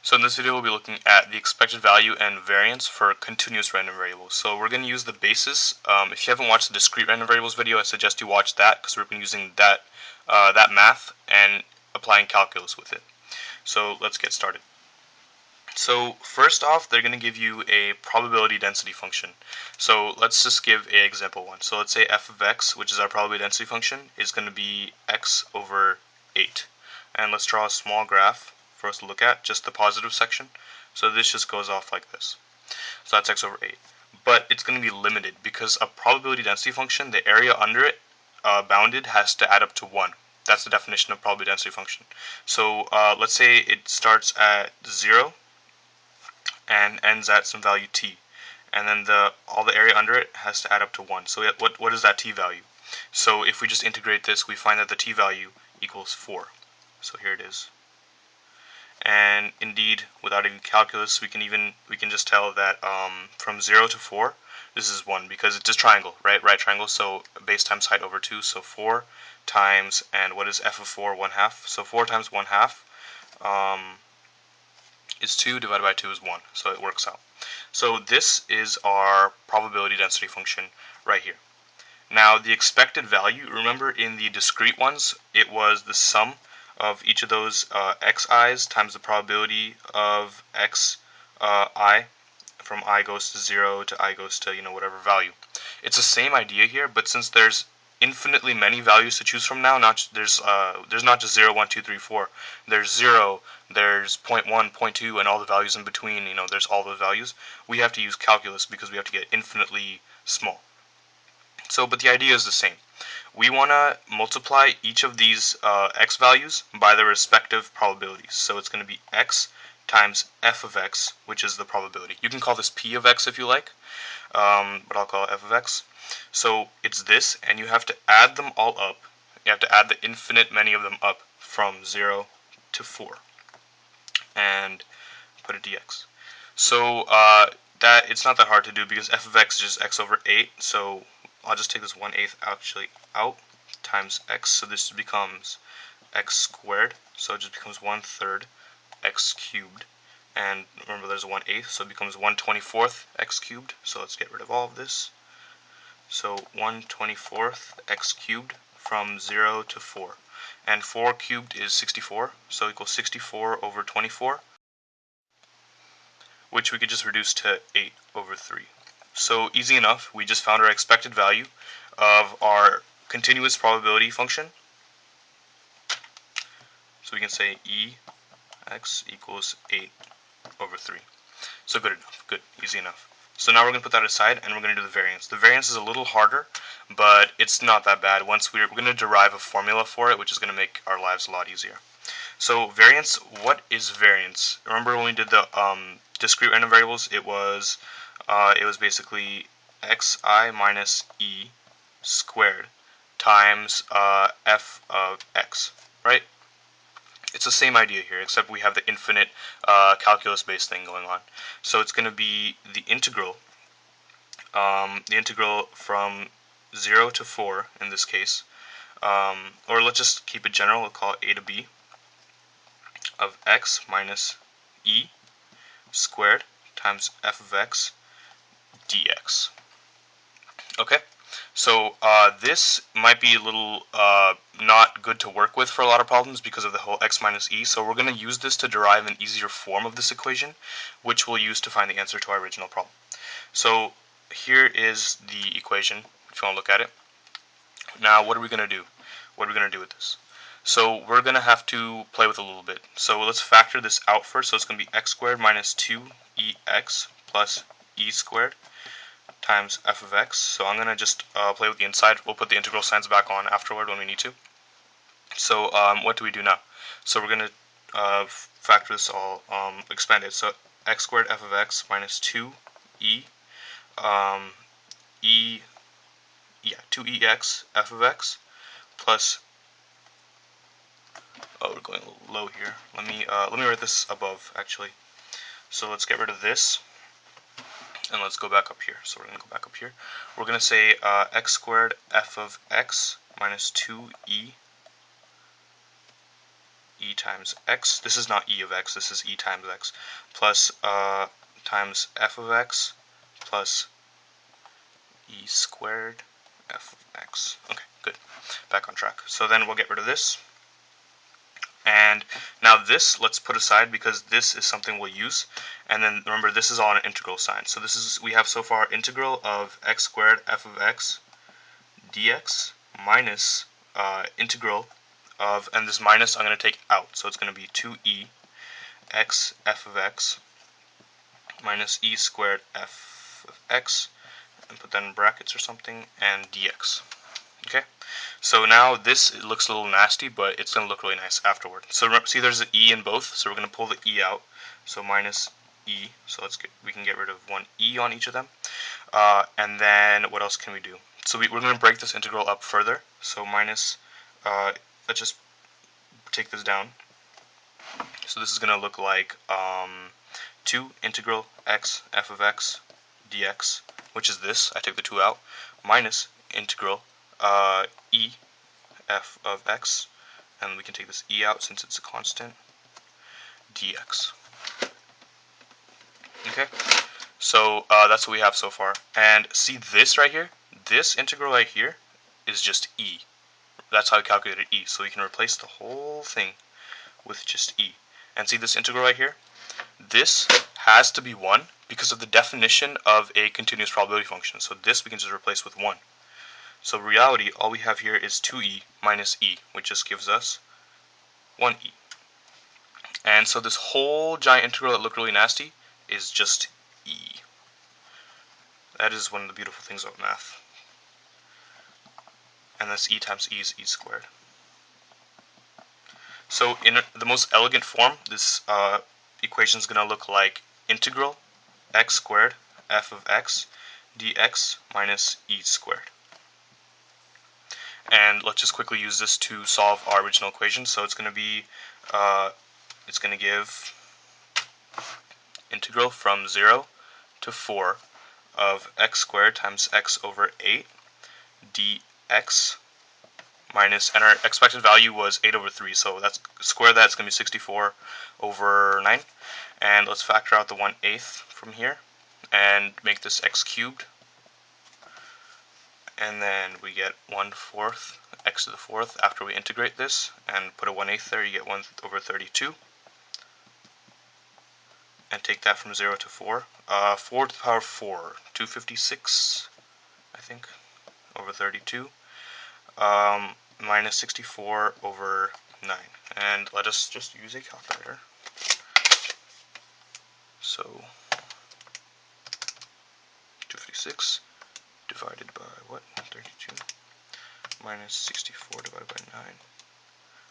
So in this video we'll be looking at the expected value and variance for continuous random variables. So we're going to use the basis. If you haven't watched the discrete random variables video, I suggest you watch that because we're going to be using that math and applying calculus with it. So let's get started. So first off, they're going to give you a probability density function. So let's just give an example one. So let's say f of x, which is our probability density function, is going to be x over 8. And let's draw a small graph for us to look at, just the positive section. So this just goes off like this. So that's x over 8. But it's going to be limited because a probability density function, the area under it, bounded, has to add up to 1. That's the definition of probability density function. So let's say it starts at 0 and ends at some value t, and then all the area under it has to add up to 1. So what is that t value? So if we just integrate this, we find that the t value equals 4. So here it is. And indeed, without any calculus, we can just tell that from 0 to 4, this is 1 because it's a triangle, right? Right triangle. So base times height over 2. So 4 times, and what is f of 4? 1/2. So 4 times 1/2 is 2 divided by 2 is 1. So it works out. So this is our probability density function right here. Now the expected value, remember in the discrete ones, it was the sum of each of those xi's times the probability of I from I goes to 0 to I goes to whatever value. It's the same idea here, but since there's infinitely many values to choose from now, there's not just 0, 1, 2, 3, 4. There's 0, there's 0.1, 0.2, and all the values in between. There's all those values. We have to use calculus because we have to get infinitely small. So, but the idea is the same. We want to multiply each of these x values by their respective probabilities. So it's going to be x times f of x, which is the probability. You can call this p of x if you like, but I'll call it f of x. So it's this, and you have to add them all up. You have to add the infinite many of them up from 0 to 4, and put a dx. So that it's not that hard to do because f of x is just x over 8. So I'll just take this 1/8 actually out times x. So this becomes x squared. So it just becomes 1/3 x cubed. And remember there's a 1/8, so it becomes 1/24 x cubed. So let's get rid of all of this. So 1/24 x cubed from 0 to 4. And 4 cubed is 64, so equals 64 over 24, which we could just reduce to 8 over 3. So easy enough, we just found our expected value of our continuous probability function. So we can say x equals 8 over 3. So good enough, good, easy enough. So now we're going to put that aside and we're going to do the variance. The variance is a little harder, but it's not that bad. Once we're going to derive a formula for it, which is going to make our lives a lot easier. So variance, what is variance? Remember when we did the discrete random variables, it was basically xi minus e squared times f of x, right? It's the same idea here, except we have the infinite calculus-based thing going on. So it's going to be the integral from 0 to 4 in this case, or let's just keep it general, we'll call it a to b, of x minus e squared times f of x dx. Okay, so this might be a little not good to work with for a lot of problems because of the whole x minus e, so we're going to use this to derive an easier form of this equation, which we'll use to find the answer to our original problem. So here is the equation, if you want to look at it. Now what are we going to do? What are we going to do with this? So we're going to have to play with it a little bit. So let's factor this out first. So it's going to be x squared minus 2ex plus e squared times f of x. So I'm going to just play with the inside. We'll put the integral signs back on afterward when we need to. So what do we do now? So we're going to factor this all, expand it. So x squared f of x minus 2ex f of x plus, oh, we're going a little low here. Let me write this above actually. So let's get rid of this and let's go back up here. So we're going to go back up here. We're going to say x squared f of x minus 2e e times x. This is not e of x, this is e times x, plus times f of x plus e squared f of x. Okay, good. Back on track. So then we'll get rid of this. And now this, let's put aside because this is something we'll use. And then remember, this is all an integral sign. So this is, we have so far integral of x squared f of x dx minus integral of, and this minus I'm going to take out. So it's going to be 2e x f of x minus e squared f of x, and put that in brackets or something, and dx. Okay, so now this, it looks a little nasty, but it's going to look really nice afterward. So remember, see there's an e in both, so we're going to pull the e out. So minus e, so we can get rid of one e on each of them. And then what else can we do? So we're going to break this integral up further. So minus, let's just take this down. So this is going to look like 2 integral x f of x dx, which is this, I take the 2 out, minus integral e f of x, and we can take this e out since it's a constant, dx. Okay, so that's what we have so far. And see this right here? This integral right here is just e. That's how I calculated e. So we can replace the whole thing with just e. And see this integral right here? This has to be 1 because of the definition of a continuous probability function. So this we can just replace with 1. So in reality, all we have here is 2e minus e, which just gives us 1e. And so this whole giant integral that looked really nasty is just e. That is one of the beautiful things about math. And this e times e is e squared. So in the most elegant form, this equation is going to look like integral x squared f of x dx minus e squared. And let's just quickly use this to solve our original equation. So it's going to be, it's going to give integral from 0 to 4 of x squared times x over 8 dx minus, and our expected value was 8 over 3, so that's square that, it's going to be 64 over 9. And let's factor out the 1/8 from here and make this x cubed. And then we get 1/4 x to the 4th after we integrate this and put a 1/8 there, you get 1 over 32. And take that from 0 to 4. 4 to the power 4, 256, I think, over 32. Minus 64 over 9. And let us just use a calculator. So 256 divided by what? 32 minus 64 divided by 9.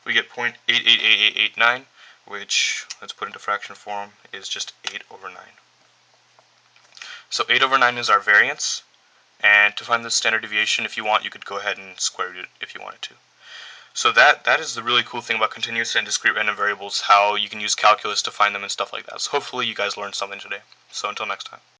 We get 0.888889, which, let's put into fraction form, is just 8 over 9. So 8 over 9 is our variance. And to find the standard deviation, if you want, you could go ahead and square root it if you wanted to. So that is the really cool thing about continuous and discrete random variables, how you can use calculus to find them and stuff like that. So hopefully you guys learned something today. So until next time.